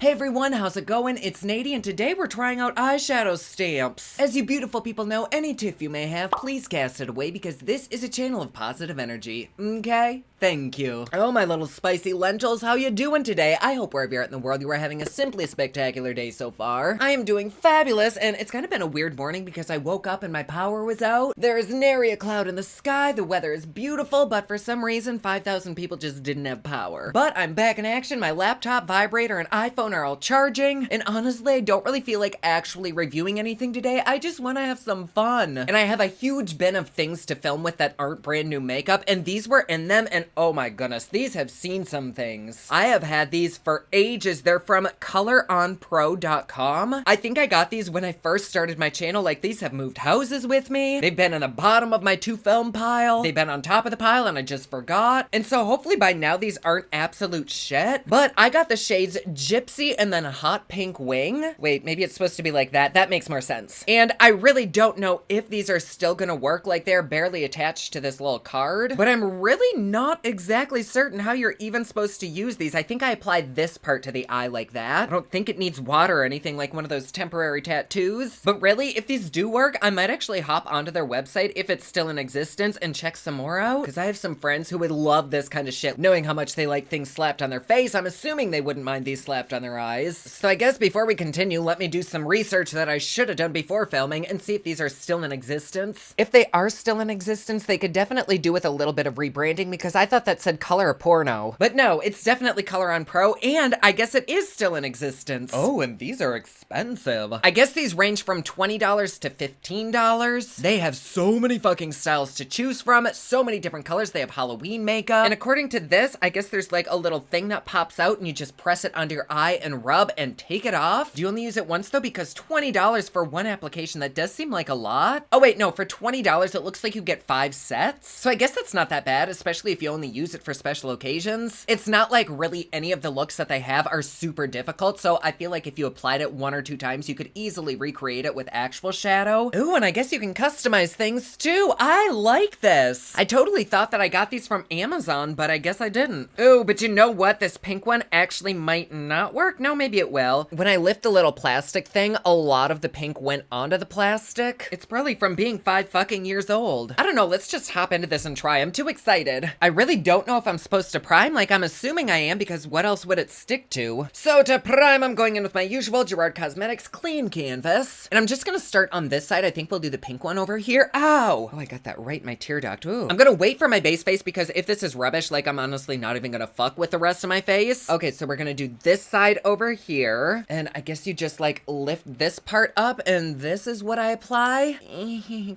Hey everyone, how's it going? It's Nady, and today we're trying out eyeshadow stamps. As you beautiful people know, any tiff you may have, please cast it away because this is a channel of positive energy, okay? Thank you. Oh, my little spicy lentils, how you doing today? I hope wherever you're at in the world you are having a simply spectacular day so far. I am doing fabulous, and it's kind of been a weird morning because I woke up and my power was out. There is nary a cloud in the sky, the weather is beautiful, but for some reason 5,000 people just didn't have power. But I'm back in action, my laptop, vibrator, and iPhone are all charging, and honestly, I don't really feel like actually reviewing anything today. I just want to have some fun. And I have a huge bin of things to film with that aren't brand new makeup, and these were in them, and oh my goodness, these have seen some things. I have had these for ages. They're from coloronpro.com. I think I got these when I first started my channel. Like, these have moved houses with me. They've been in the bottom of my to film pile. They've been on top of the pile and I just forgot. And so hopefully by now these aren't absolute shit. But I got the shades Gypsy and then a Hot Pink Wing. Wait, maybe it's supposed to be like that. That makes more sense. And I really don't know if these are still gonna work. Like, they're barely attached to this little card. But I'm really not exactly certain how you're even supposed to use these. I think I applied this part to the eye like that. I don't think it needs water or anything like one of those temporary tattoos. But really, if these do work, I might actually hop onto their website if it's still in existence and check some more out. Because I have some friends who would love this kind of shit. Knowing how much they like things slapped on their face, I'm assuming they wouldn't mind these slapped on their eyes. So I guess before we continue, let me do some research that I should have done before filming and see if these are still in existence. If they are still in existence, they could definitely do with a little bit of rebranding because I thought that said Color Porno. But no, it's definitely Color on Pro, and I guess it is still in existence. Oh, and these are expensive. I guess these range from $20 to $15. They have so many fucking styles to choose from, so many different colors. They have Halloween makeup. And according to this, I guess there's like a little thing that pops out and you just press it onto your eye and rub and take it off. Do you only use it once though? Because $20 for one application, that does seem like a lot. Oh wait, no, for $20 it looks like you get 5 sets. So I guess that's not that bad, especially if you only use it for special occasions. It's not like really any of the looks that they have are super difficult, so I feel like if you applied it 1 or 2 times, you could easily recreate it with actual shadow. Ooh, and I guess you can customize things too. I like this. I totally thought that I got these from Amazon, but I guess I didn't. Ooh, but you know what? This pink one actually might not work. No, maybe it will. When I lift the little plastic thing, a lot of the pink went onto the plastic. It's probably from being 5 fucking years old. I don't know, let's just hop into this and try. I'm too excited. I really don't know if I'm supposed to prime. Like, I'm assuming I am because what else would it stick to? So to prime, I'm going in with my usual Gerard Cosmetics clean canvas. And I'm just gonna start on this side. I think we'll do the pink one over here. Ow! Oh, I got that right in my tear duct. Ooh. I'm gonna wait for my base face because if this is rubbish, like, I'm honestly not even gonna fuck with the rest of my face. Okay, so we're gonna do this side over here. And I guess you just like lift this part up and this is what I apply.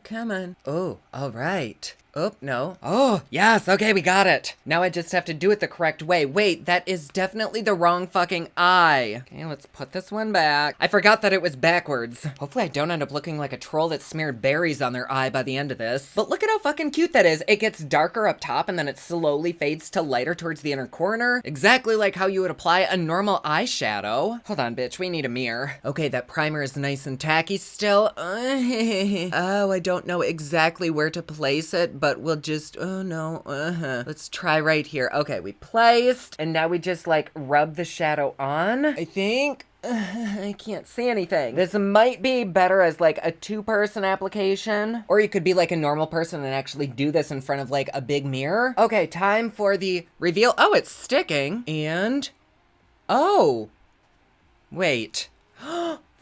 Come on. Oh, all right. Oh, no. Oh, yes, okay, we got it. Now I just have to do it the correct way. Wait, that is definitely the wrong fucking eye. Okay, let's put this one back. I forgot that it was backwards. Hopefully I don't end up looking like a troll that smeared berries on their eye by the end of this. But look at how fucking cute that is. It gets darker up top and then it slowly fades to lighter towards the inner corner. Exactly like how you would apply a normal eyeshadow. Hold on, bitch, we need a mirror. Okay, that primer is nice and tacky still. Oh, I don't know exactly where to place it, but we'll just, oh no, let's try right here. Okay, we placed, and now we just like rub the shadow on, I think. I can't see anything. This might be better as like a 2-person application, or you could be like a normal person and actually do this in front of like a big mirror. Okay, time for the reveal. Oh, it's sticking, and, oh, wait,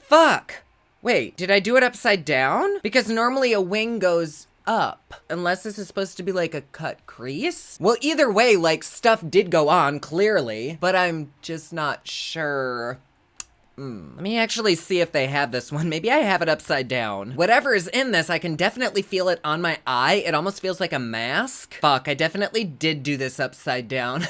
fuck. Wait, did I do it upside down? Because normally a wing goes up, unless this is supposed to be like a cut crease. Well, either way, like, stuff did go on, clearly, but I'm just not sure. Let me actually see if they have this one. Maybe I have it upside down. Whatever is in this, I can definitely feel it on my eye. It almost feels like a mask. Fuck, I definitely did do this upside down.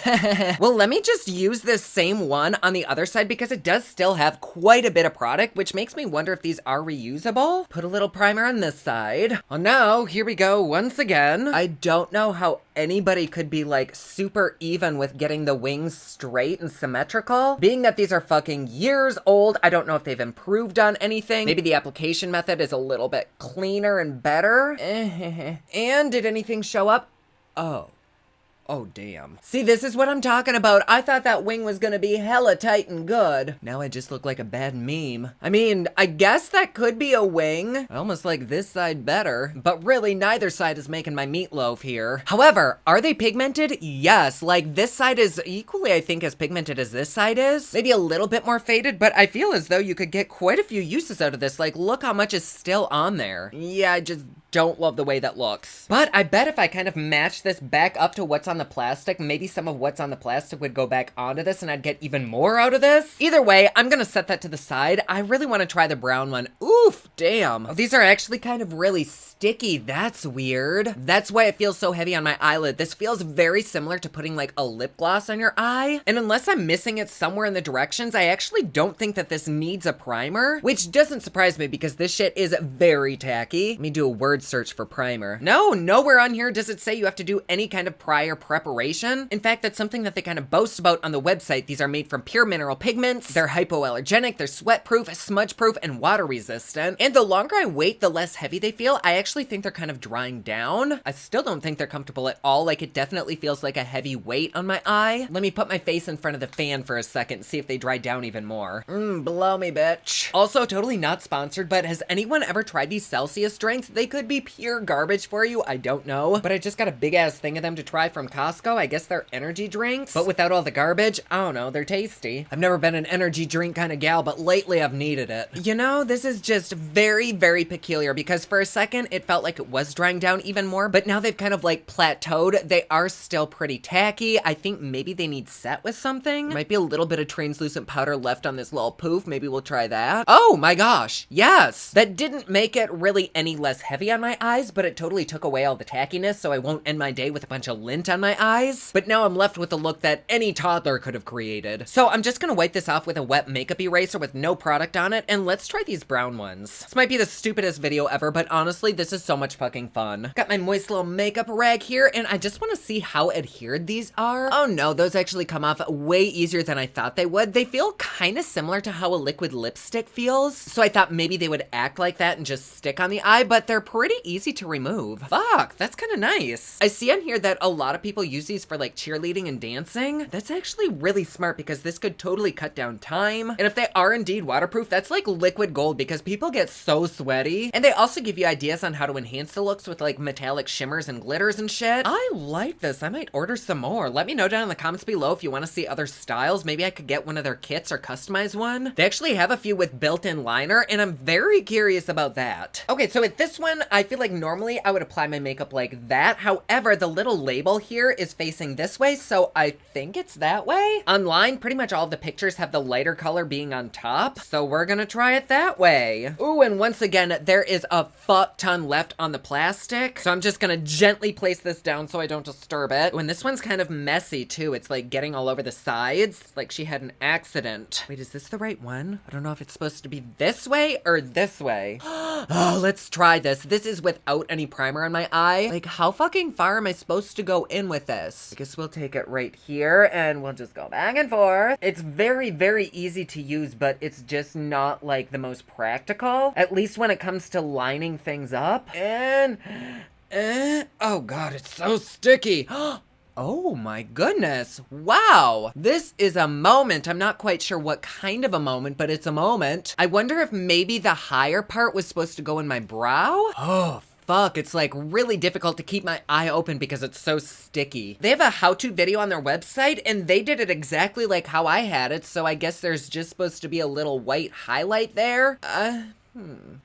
Well, let me just use this same one on the other side because it does still have quite a bit of product, which makes me wonder if these are reusable. Put a little primer on this side. Well, now, here we go once again. I don't know how anybody could be like super even with getting the wings straight and symmetrical. Being that these are fucking years old, I don't know if they've improved on anything. Maybe the application method is a little bit cleaner and better. And did anything show up? Oh. Oh, damn. See, this is what I'm talking about. I thought that wing was gonna be hella tight and good. Now I just look like a bad meme. I mean, I guess that could be a wing. I almost like this side better, but really neither side is making my meatloaf here. However, are they pigmented? Yes, like this side is equally, I think, as pigmented as this side is. Maybe a little bit more faded, but I feel as though you could get quite a few uses out of this. Like, look how much is still on there. Yeah, I just don't love the way that looks. But I bet if I kind of match this back up to what's on the plastic, maybe some of what's on the plastic would go back onto this and I'd get even more out of this. Either way, I'm gonna set that to the side. I really want to try the brown one. Oof, damn. Oh, these are actually kind of really sticky. That's weird. That's why it feels so heavy on my eyelid. This feels very similar to putting like a lip gloss on your eye. And unless I'm missing it somewhere in the directions, I actually don't think that this needs a primer, which doesn't surprise me because this shit is very tacky. Let me do a word search for primer. No, nowhere on here does it say you have to do any kind of prior preparation. In fact, that's something that they kind of boast about on the website. These are made from pure mineral pigments. They're hypoallergenic, they're sweat proof, smudge proof, and water resistant. And the longer I wait, the less heavy they feel. I actually think they're kind of drying down. I still don't think they're comfortable at all. Like, it definitely feels like a heavy weight on my eye. Let me put my face in front of the fan for a second and see if they dry down even more. Blow me, bitch. Also, totally not sponsored, but has anyone ever tried these Celsius drinks? They could be pure garbage for you, I don't know. But I just got a big ass thing of them to try from Costco. I guess they're energy drinks, but without all the garbage. I don't know, they're tasty. I've never been an energy drink kind of gal, but lately I've needed it. You know, this is just very, very peculiar because for a second it felt like it was drying down even more, but now they've kind of like plateaued. They are still pretty tacky. I think maybe they need set with something. Might be a little bit of translucent powder left on this little poof. Maybe we'll try that. Oh my gosh, yes! That didn't make it really any less heavy on my eyes, but it totally took away all the tackiness, so I won't end my day with a bunch of lint on my eyes. But now I'm left with a look that any toddler could have created. So I'm just gonna wipe this off with a wet makeup eraser with no product on it, and let's try these brown ones. This might be the stupidest video ever, but honestly, this is so much fucking fun. Got my moist little makeup rag here, and I just wanna see how adhered these are. Oh no, those actually come off way easier than I thought they would. They feel kinda similar to how a liquid lipstick feels, so I thought maybe they would act like that and just stick on the eye, but they're pretty easy to remove. Fuck, that's kinda nice. I see on here that a lot of people use these for like cheerleading and dancing. That's actually really smart because this could totally cut down time. And if they are indeed waterproof, that's like liquid gold because people get so sweaty. And they also give you ideas on how to enhance the looks with like metallic shimmers and glitters and shit. I like this. I might order some more. Let me know down in the comments below if you want to see other styles. Maybe I could get one of their kits or customize one. They actually have a few with built-in liner, and I'm very curious about that. Okay, so with this one, I feel like normally I would apply my makeup like that. However, the little label here is facing this way, so I think it's that way. Online, pretty much all of the pictures have the lighter color being on top, so we're gonna try it that way. Ooh, and once again, there is a fuck ton left on the plastic, so I'm just gonna gently place this down so I don't disturb it. Ooh, and this one's kind of messy too. It's like getting all over the sides. It's like she had an accident. Wait, is this the right one? I don't know if it's supposed to be this way or this way. Oh, let's try this. This is without any primer on my eye. Like, how fucking far am I supposed to go in with this? I guess we'll take it right here and we'll just go back and forth. It's very, very easy to use, but it's just not like the most practical, at least when it comes to lining things up. And oh god, it's so sticky. Oh my goodness. Wow. This is a moment. I'm not quite sure what kind of a moment, but it's a moment. I wonder if maybe the higher part was supposed to go in my brow? Oh, fuck, it's like really difficult to keep my eye open because it's so sticky. They have a how-to video on their website and they did it exactly like how I had it, so I guess there's just supposed to be a little white highlight there.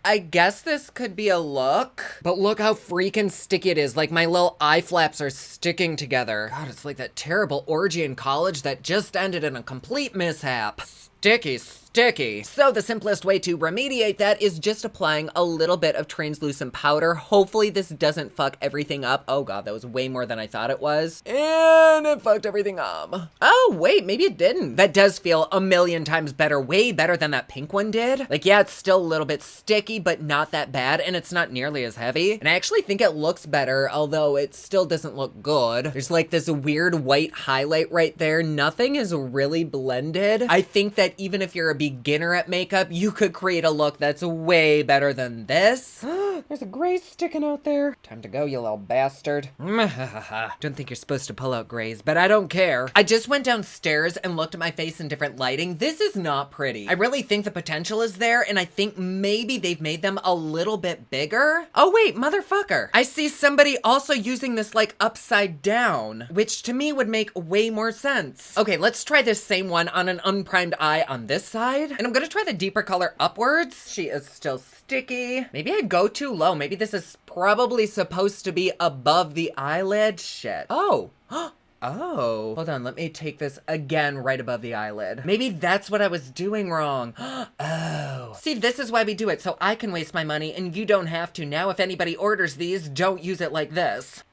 I guess this could be a look, but look how freaking sticky it is. Like, my little eye flaps are sticking together. God, it's like that terrible orgy in college that just ended in a complete mishap. Sticky, sticky. So the simplest way to remediate that is just applying a little bit of translucent powder. Hopefully this doesn't fuck everything up. Oh god, that was way more than I thought it was. And it fucked everything up. Oh wait, maybe it didn't. That does feel a million times better. Way better than that pink one did. Like, yeah, it's still a little bit sticky, but not that bad, and it's not nearly as heavy. And I actually think it looks better, although it still doesn't look good. There's like this weird white highlight right there. Nothing is really blended. I think that even if you're a beginner at makeup, you could create a look that's way better than this. There's a gray sticking out there. Time to go, you little bastard. Don't think you're supposed to pull out grays, but I don't care. I just went downstairs and looked at my face in different lighting. This is not pretty. I really think the potential is there, and I think maybe they've made them a little bit bigger. Oh wait, motherfucker. I see somebody also using this like upside down, which to me would make way more sense. Okay, let's try this same one on an unprimed eye on this side. And I'm gonna try the deeper color upwards. She is still sticky. Maybe I go too low. Maybe this is probably supposed to be above the eyelid. Shit. Oh. Oh, hold on, let me take this again right above the eyelid. Maybe that's what I was doing wrong. Oh. See, this is why we do it, so I can waste my money and you don't have to. Now, if anybody orders these, don't use it like this.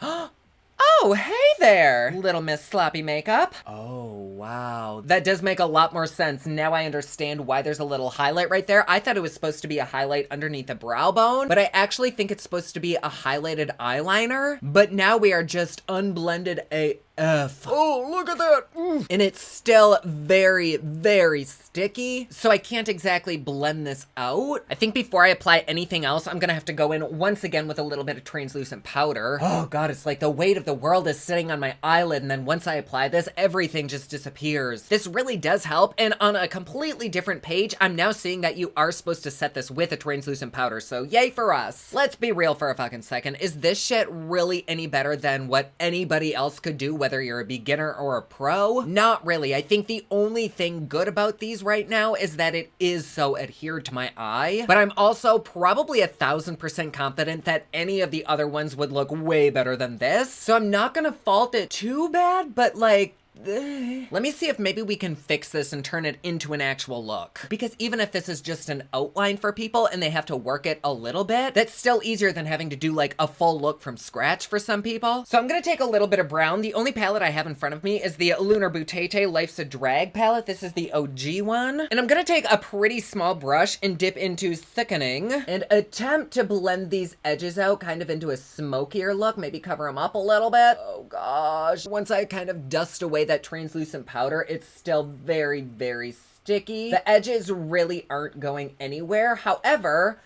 Oh, hey there, little Miss Sloppy Makeup. Oh, wow. That does make a lot more sense. Now I understand why there's a little highlight right there. I thought it was supposed to be a highlight underneath the brow bone, but I actually think it's supposed to be a highlighted eyeliner. But now we are just unblended AF. Oh, look at that. And it's still very, very sticky, so I can't exactly blend this out. I think before I apply anything else, I'm gonna have to go in once again with a little bit of translucent powder. Oh God, it's like the weight of the world is sitting on my eyelid, and then once I apply this, everything just disappears. This really does help, and on a completely different page, I'm now seeing that you are supposed to set this with a translucent powder, so yay for us. Let's be real for a fucking second. Is this shit really any better than what anybody else could do, whether you're a beginner or a pro? Not really. I think the only thing good about these right now is that it is so adhered to my eye, but I'm also probably 1000% confident that any of the other ones would look way better than this, so I'm not gonna fault it too bad, but like, let me see if maybe we can fix this and turn it into an actual look. Because even if this is just an outline for people and they have to work it a little bit, that's still easier than having to do like a full look from scratch for some people. So I'm gonna take a little bit of brown. The only palette I have in front of me is the Lunar BUTTTTT Life's a Drag palette. This is the OG one. And I'm gonna take a pretty small brush and dip into thickening and attempt to blend these edges out kind of into a smokier look, maybe cover them up a little bit. Oh gosh. Once I kind of dust away that translucent powder, it's still very, very sticky. The edges really aren't going anywhere. However,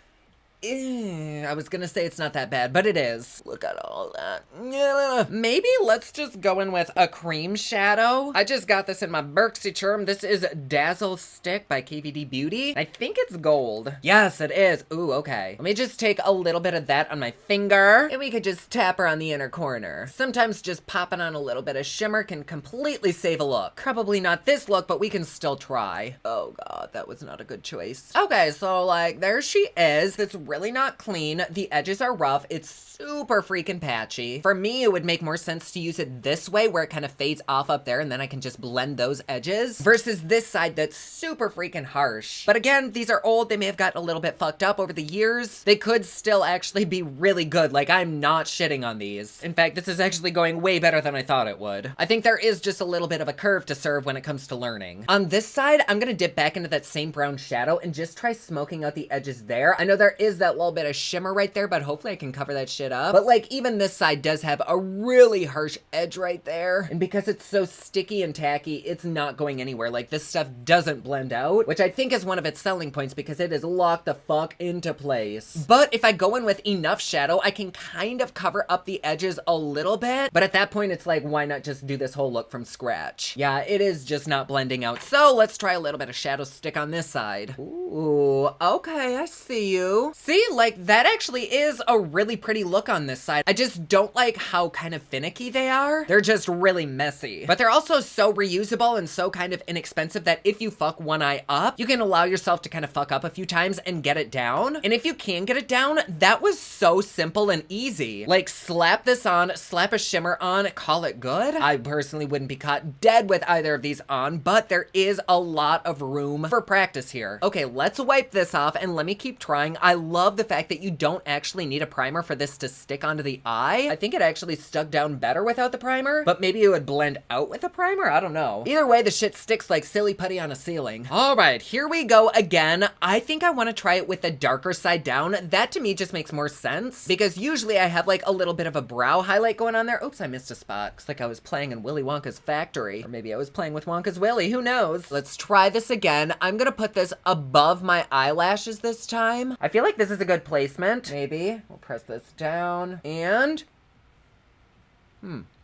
I was gonna say it's not that bad, but it is. Look at all that. Maybe let's just go in with a cream shadow. I just got this in my Berkshire. This is Dazzle Stick by KVD Beauty. I think it's gold. Yes, it is. Ooh, okay. Let me just take a little bit of that on my finger, and we could just tap her on the inner corner. Sometimes just popping on a little bit of shimmer can completely save a look. Probably not this look, but we can still try. Oh God, that was not a good choice. Okay, so like, there she is. It's really not clean. The edges are rough. It's super freaking patchy. For me, it would make more sense to use it this way where it kind of fades off up there and then I can just blend those edges versus this side that's super freaking harsh. But again, these are old. They may have gotten a little bit fucked up over the years. They could still actually be really good. Like, I'm not shitting on these. In fact, this is actually going way better than I thought it would. I think there is just a little bit of a curve to serve when it comes to learning. On this side, I'm gonna dip back into that same brown shadow and just try smoking out the edges there. I know there is that little bit of shimmer right there, but hopefully I can cover that shit up. But like, even this side does have a really harsh edge right there. And because it's so sticky and tacky, it's not going anywhere. Like, this stuff doesn't blend out, which I think is one of its selling points because it is locked the fuck into place. But if I go in with enough shadow, I can kind of cover up the edges a little bit. But at that point, it's like, why not just do this whole look from scratch? Yeah, it is just not blending out. So let's try a little bit of shadow stick on this side. Ooh, okay, I see you. See, like, that actually is a really pretty look on this side. I just don't like how kind of finicky they are. They're just really messy. But they're also so reusable and so kind of inexpensive that if you fuck one eye up, you can allow yourself to kind of fuck up a few times and get it down. And if you can get it down, that was so simple and easy. Like, slap this on, slap a shimmer on, call it good. I personally wouldn't be caught dead with either of these on, but there is a lot of room for practice here. Okay, let's wipe this off and let me keep trying. I love the fact that you don't actually need a primer for this to stick onto the eye. I think it actually stuck down better without the primer, but maybe it would blend out with a primer. I don't know. Either way, the shit sticks like silly putty on a ceiling. All right, here we go again. I think I want to try it with the darker side down. That to me just makes more sense because usually I have like a little bit of a brow highlight going on there. Oops, I missed a spot. Looks like I was playing in Willy Wonka's factory, or maybe I was playing with Wonka's Willy. Who knows? Let's try this again. I'm gonna put this above my eyelashes this time. I feel like this this is a good placement. Maybe. We'll press this down and...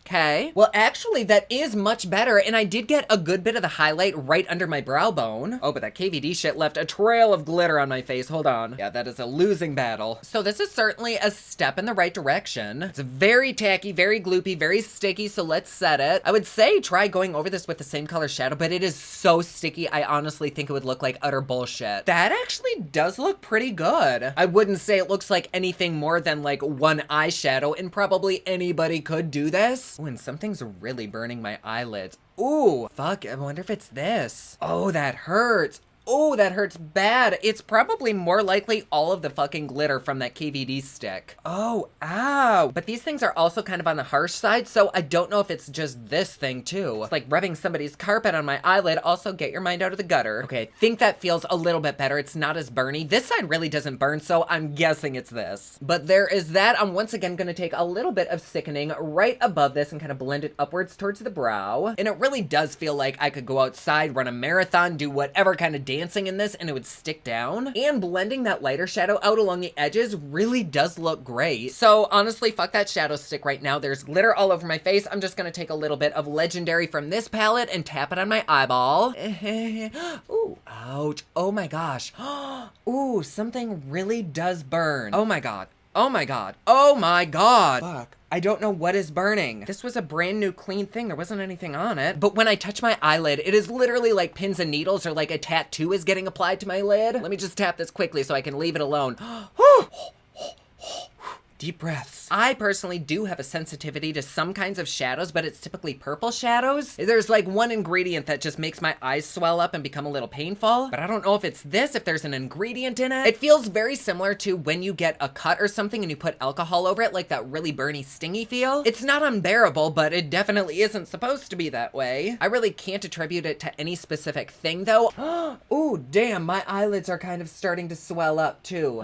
Okay. Well, actually, that is much better, and I did get a good bit of the highlight right under my brow bone. Oh, but that KVD shit left a trail of glitter on my face. Hold on. Yeah, that is a losing battle. So this is certainly a step in the right direction. It's very tacky, very gloopy, very sticky, so let's set it. I would say try going over this with the same color shadow, but it is so sticky, I honestly think it would look like utter bullshit. That actually does look pretty good. I wouldn't say it looks like anything more than like one eyeshadow, and probably anybody could do this. Oh, and something's really burning my eyelids. Ooh, fuck, I wonder if it's this. Oh, that hurts. Oh, that hurts bad. It's probably more likely all of the fucking glitter from that KVD stick. Oh, ow. But these things are also kind of on the harsh side, so I don't know if it's just this thing too. It's like rubbing somebody's carpet on my eyelid. Also, get your mind out of the gutter. Okay, I think that feels a little bit better. It's not as burny. This side really doesn't burn, so I'm guessing it's this. But there is that. I'm once again gonna take a little bit of sickening right above this and kind of blend it upwards towards the brow. And it really does feel like I could go outside, run a marathon, do whatever kind of dancing in this and it would stick down. And blending that lighter shadow out along the edges really does look great. So honestly, fuck that shadow stick right now. There's glitter all over my face. I'm just gonna take a little bit of Legendary from this palette and tap it on my eyeball. Ooh, ouch. Oh my gosh. Ooh, something really does burn. Oh my god. Oh my god. Oh my god. Fuck. I don't know what is burning. This was a brand new clean thing. There wasn't anything on it. But when I touch my eyelid, it is literally like pins and needles or like a tattoo is getting applied to my lid. Let me just tap this quickly so I can leave it alone. Deep breaths. I personally do have a sensitivity to some kinds of shadows, but it's typically purple shadows. There's like one ingredient that just makes my eyes swell up and become a little painful, but I don't know if it's this, if there's an ingredient in it. It feels very similar to when you get a cut or something and you put alcohol over it, like that really burny, stingy feel. It's not unbearable, but it definitely isn't supposed to be that way. I really can't attribute it to any specific thing though. Ooh, damn, my eyelids are kind of starting to swell up too.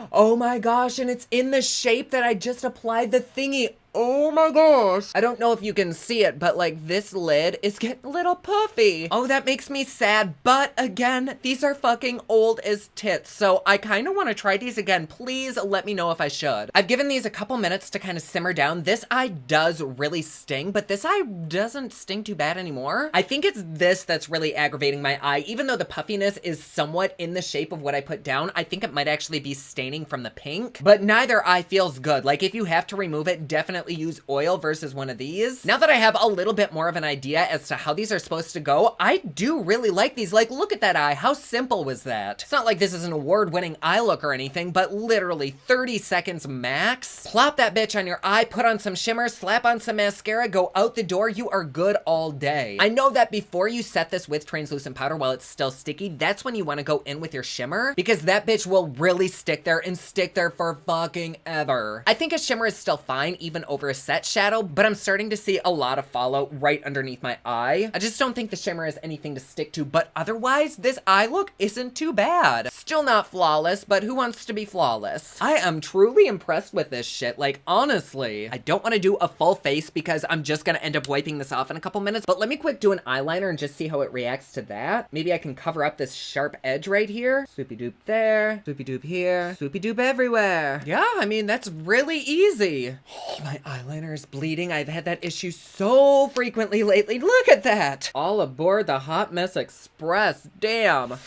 Oh my gosh, and it's in the shape that I just applied the thingy. Oh my gosh. I don't know if you can see it, but like this lid is getting a little puffy. Oh, that makes me sad. But again, these are fucking old as tits. So I kind of want to try these again. Please let me know if I should. I've given these a couple minutes to kind of simmer down. This eye does really sting, but this eye doesn't sting too bad anymore. I think it's this that's really aggravating my eye. Even though the puffiness is somewhat in the shape of what I put down, I think it might actually be staining from the pink, but neither eye feels good. Like if you have to remove it, definitely use oil versus one of these. Now that I have a little bit more of an idea as to how these are supposed to go, I do really like these. Like, look at that eye. How simple was that? It's not like this is an award-winning eye look or anything, but literally 30 seconds max. Plop that bitch on your eye, put on some shimmer, slap on some mascara, go out the door. You are good all day. I know that before you set this with translucent powder while it's still sticky, that's when you want to go in with your shimmer, because that bitch will really stick there and stick there for fucking ever. I think a shimmer is still fine, even over a set shadow, but I'm starting to see a lot of fallout right underneath my eye. I just don't think the shimmer has anything to stick to, but otherwise, this eye look isn't too bad. Still not flawless, but who wants to be flawless? I am truly impressed with this shit, like honestly. I don't want to do a full face because I'm just gonna end up wiping this off in a couple minutes, but let me quick do an eyeliner and just see how it reacts to that. Maybe I can cover up this sharp edge right here. Swoopy doop there, swoopy doop here, swoopy doop everywhere. Yeah, I mean, that's really easy. My eyeliner is bleeding. I've had that issue so frequently lately. Look at that. All aboard the Hot Mess Express. Damn. I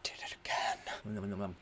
did it again.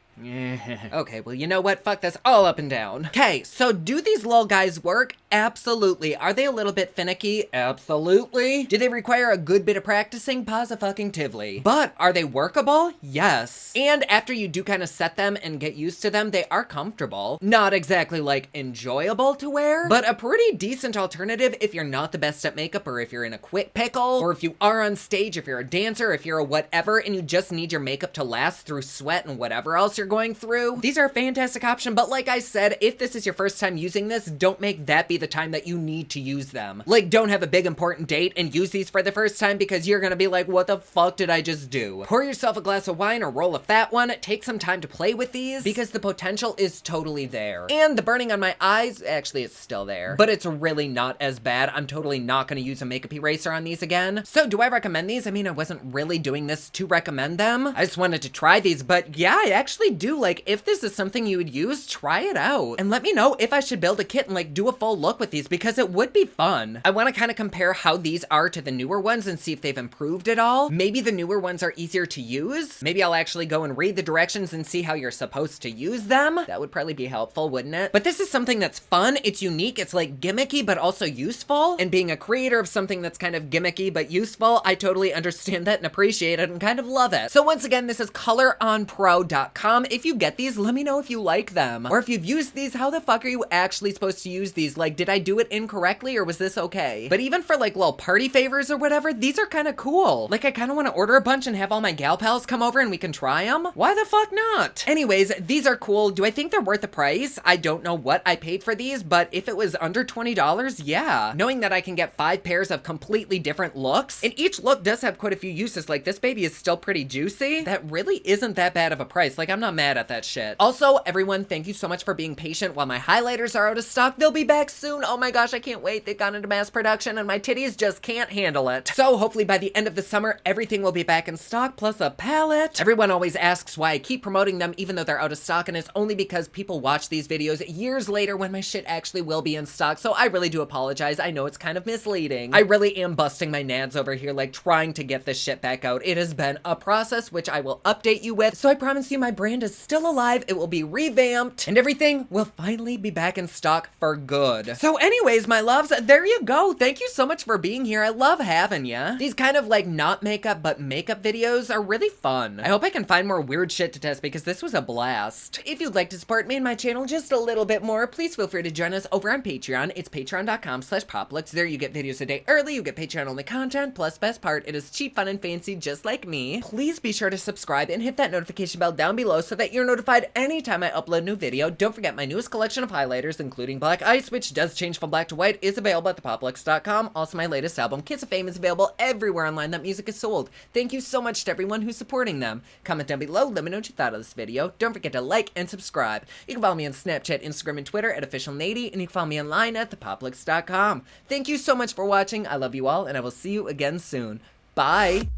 Okay, well, you know what? Fuck this all up and down. Okay, so do these little guys work? Absolutely. Are they a little bit finicky? Absolutely. Do they require a good bit of practicing? Positively. But are they workable? Yes. And after you do kind of set them and get used to them, they are comfortable. Not exactly like enjoyable to wear, but a pretty decent alternative if you're not the best at makeup, or if you're in a quick pickle, or if you are on stage, if you're a dancer, if you're a whatever, and you just need your makeup to last through sweat and whatever else you're going through. These are a fantastic option, but like I said, if this is your first time using this, don't make that be the time that you need to use them. Like, don't have a big important date and use these for the first time, because you're gonna be like, what the fuck did I just do? Pour yourself a glass of wine or roll a fat one. Take some time to play with these, because the potential is totally there. And the burning on my eyes, actually it's still there, but it's really not as bad. I'm totally not gonna use a makeup eraser on these again. So do I recommend these? I mean, I wasn't really doing this to recommend them. I just wanted to try these, but yeah, I actually do, like, if this is something you would use, try it out. And let me know if I should build a kit and like do a full look with these, because it would be fun. I want to kind of compare how these are to the newer ones and see if they've improved at all. Maybe the newer ones are easier to use. Maybe I'll actually go and read the directions and see how you're supposed to use them. That would probably be helpful, wouldn't it? But this is something that's fun, it's unique, it's like gimmicky but also useful. And being a creator of something that's kind of gimmicky but useful, I totally understand that and appreciate it and kind of love it. So once again, this is coloronpro.com. If you get these, let me know if you like them. Or if you've used these, how the fuck are you actually supposed to use these? Like, did I do it incorrectly or was this okay? But even for like little party favors or whatever, these are kind of cool. Like, I kind of want to order a bunch and have all my gal pals come over and we can try them. Why the fuck not? Anyways, these are cool. Do I think they're worth the price? I don't know what I paid for these, but if it was under $20, yeah. Knowing that I can get 5 pairs of completely different looks, and each look does have quite a few uses, like this baby is still pretty juicy, that really isn't that bad of a price. Like, I'm not mad at that shit. Also, everyone, thank you so much for being patient while my highlighters are out of stock. They'll be back soon. Oh my gosh, I can't wait. They've gone into mass production and my titties just can't handle it. So hopefully by the end of the summer, everything will be back in stock, plus a palette. Everyone always asks why I keep promoting them even though they're out of stock, and it's only because people watch these videos years later when my shit actually will be in stock. So I really do apologize. I know it's kind of misleading. I really am busting my nads over here, like trying to get this shit back out. It has been a process, which I will update you with. So I promise you my brand is still alive. It will be revamped and everything will finally be back in stock for good. So anyways, my loves, there you go. Thank you so much for being here. I love having ya. These kind of like not makeup but makeup videos are really fun. I hope I can find more weird shit to test because this was a blast. If you'd like to support me and my channel just a little bit more, please feel free to join us over on Patreon. It's patreon.com/poplux. There you get videos a day early, you get Patreon only content, plus best part, it is cheap, fun, and fancy just like me. Please be sure to subscribe and hit that notification bell down below so that you're notified anytime I upload a new video. Don't forget my newest collection of highlighters, including Black Ice, which does change from black to white, is available at thepoplux.com. Also, my latest album, Kiss of Fame, is available everywhere online that music is sold. Thank you so much to everyone who's supporting them. Comment down below, let me know what you thought of this video. Don't forget to like and subscribe. You can follow me on Snapchat, Instagram, and Twitter at officialnady, and you can follow me online at thepoplux.com. Thank you so much for watching. I love you all, and I will see you again soon. Bye!